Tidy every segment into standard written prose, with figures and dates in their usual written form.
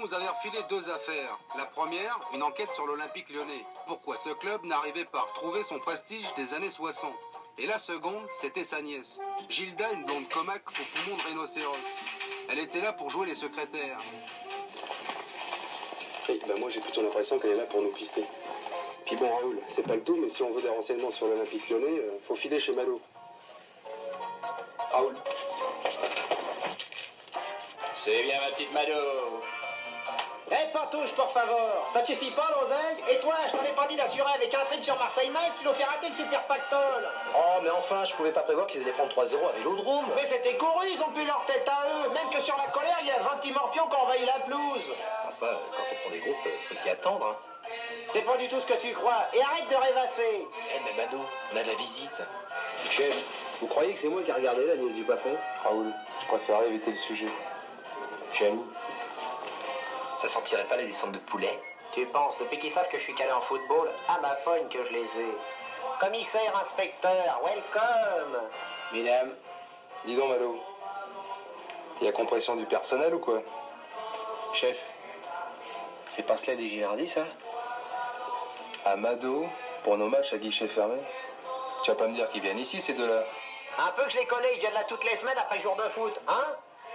nous avait refilé deux affaires. La première, une enquête sur l'Olympique Lyonnais. Pourquoi ce club n'arrivait pas à retrouver son prestige des années 60. Et la seconde, c'était sa nièce, Gilda, une blonde comaque au poumon de rhinocéros. Elle était là pour jouer les secrétaires. Oui, bah moi j'ai plutôt l'impression qu'elle est là pour nous pister. Puis bon, Raoul, c'est pas le tout, mais si on veut des renseignements sur l'Olympique Lyonnais, faut filer chez Malo. Raoul. C'est bien ma petite Mado. Eh, Pantouche, pour favor, ça te suffit pas, l'oseille? Et toi, je t'avais pas dit d'assurer avec un trip sur Marseille-Metz qui nous fait rater le super pactole. Oh, mais enfin, je pouvais pas prévoir qu'ils allaient prendre 3-0 à Vélodrome. Mais c'était couru, ils ont plus leur tête à eux. Même que sur la colère, il y a 20 petits morpions qui ont envahi la pelouse. Ah, ça, quand on prend des groupes, faut s'y attendre, hein. C'est pas du tout ce que tu crois. Et arrête de rêvasser. Eh, mais Mado, on a de la visite. Chef, vous croyez que c'est moi qui ai regardé la news du patron? Raoul, je préférerais éviter le sujet. Jaloux. Ça sentirait pas les descentes de poulet? Tu penses, depuis qu'ils savent que je suis calé en football, à ma pogne que je les ai. Commissaire, inspecteur, welcome. Mesdames. Dis donc, Malo. Il y a compression du personnel ou quoi? Chef, c'est pas cela des Girardis, ça? À Mado, pour nos matchs à guichet fermé? Tu vas pas me dire qu'ils viennent ici, ces deux-là? Un peu que je les connais, ils viennent là toutes les semaines après jour de foot, hein?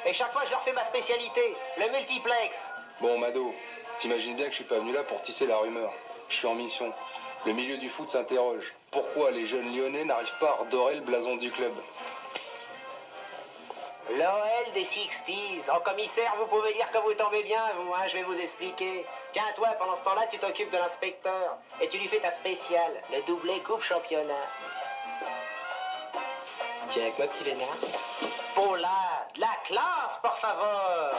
Et chaque fois, je leur fais ma spécialité, le multiplex. Bon, Mado, t'imagines bien que je suis pas venu là pour tisser la rumeur. Je suis en mission. Le milieu du foot s'interroge. Pourquoi les jeunes Lyonnais n'arrivent pas à redorer le blason du club? L'OL des 60s. Oh, commissaire, vous pouvez dire que vous tombez bien, vous, hein, je vais vous expliquer. Tiens, toi, pendant ce temps-là, tu t'occupes de l'inspecteur. Et tu lui fais ta spéciale, le doublé coupe championnat. Tiens, avec moi, petit vénard. Oh là, de la classe, por favor.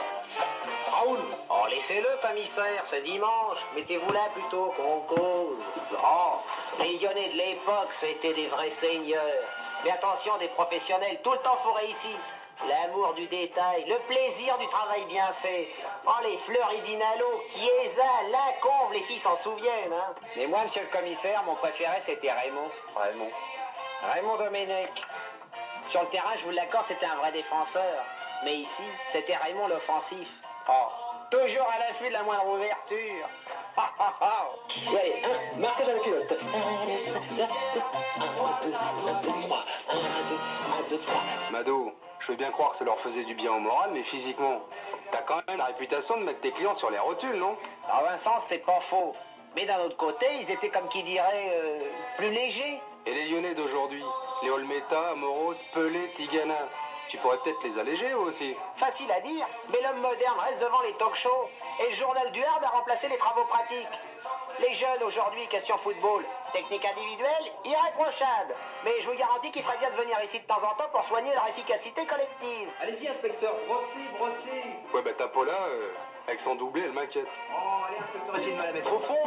Raoul. Oh, laissez-le, commissaire, ce dimanche. Mettez-vous là plutôt qu'on cause. Oh, les Lyonnais de l'époque, c'était des vrais seigneurs. Mais attention, des professionnels, tout le temps forés ici. L'amour du détail, le plaisir du travail bien fait. Oh, les Fleury-Dinalo, Chiesa, Lacombe, les filles s'en souviennent, hein. Mais moi, monsieur le commissaire, mon préféré, c'était Raymond. Raymond Domenech. Sur le terrain, je vous l'accorde, c'était un vrai défenseur. Mais ici, c'était Raymond l'offensif. Oh, toujours à l'affût de la moindre ouverture. Et allez, marquage avec une autre. 1, 2, 3. Mado, je veux bien croire que ça leur faisait du bien au moral, mais physiquement, t'as quand même la réputation de mettre tes clients sur les rotules, non? Dans un sens, c'est pas faux. Mais d'un autre côté, ils étaient comme qui dirait plus légers. Et les Lyonnais d'aujourd'hui? Les Olmeta, Moros, Pelé, Tigana. Tu pourrais peut-être les alléger, eux aussi. Facile à dire, mais l'homme moderne reste devant les talk-shows. Et le journal du Hard a remplacé les travaux pratiques. Les jeunes aujourd'hui, question football, technique individuelle, irréprochable. Mais je vous garantis qu'il ferait bien de venir ici de temps en temps pour soigner leur efficacité collective. Allez-y, inspecteur, brossez. Ouais, bah Tapola, avec son doublé, elle m'inquiète. Oh, allez, inspecteur, essayez de me la mettre au fond.